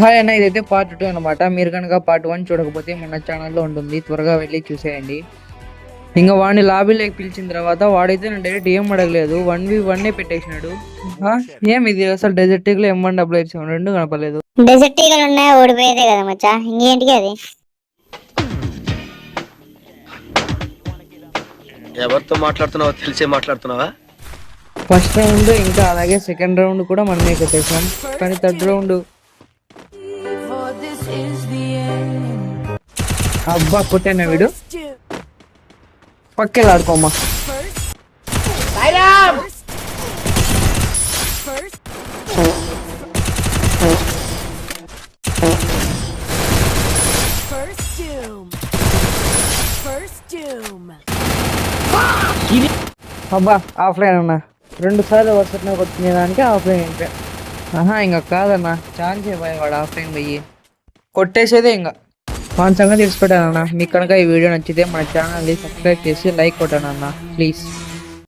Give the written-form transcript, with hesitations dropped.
Hi అన్న, ఇదైతే part 2 అనమాట. మీరు కనుక పార్ట్ 1 చూడకపోతే మన ఛానల్లో ఉంటుంది, త్వరగా వెళ్ళి చూసేయండి. ఇంకా వాడిని లాబీలోకి పిలిచిన తర్వాత వాడైతే నేను డైరెక్ట్ ఏం అడగలేదు, 1v1 పెట్టేసినాడు. ఏం ఇది అసలు డెజర్ట్ ఈగల్ M1 AA7 రెండు కనపలేదు. డెజర్ట్ ఈగలు ఉన్నాయి, ఓడిపోయేదే కదా మచ్చా, ఇంకేంటికి అది. ఎవరితో మాట్లాడుతున్నావో తెలిసే మాట్లాడుతున్నావా? ఫస్ట్ రౌండ్ ఇంకా అలాగే సెకండ్ రౌండ్ కూడా మనమే కొట్టేసాం, కానీ థర్డ్ రౌండ్ అబ్బా కొట్టానా వీడు. పక్కెళ్ళి ఆడుకోమ్మా. అబ్బా ఆఫ్లైన్ అన్నా, 2 సార్లు వరుసనే కొట్టిన దానికి ఆఫ్లైన్ ఇంకా. ఇంకా కాదన్నా, ఛాన్స్ ఇవ్వాలి వాడు ఆఫ్లైన్ పోయి కొట్టేసేదే. ఇంకా మన సంగతి తెలిసిపెట్టానన్నా. మీకు కనుక ఈ వీడియో నచ్చితే మన ఛానల్ని సబ్స్క్రైబ్ చేసి లైక్ కొట్టానన్నా ప్లీజ్.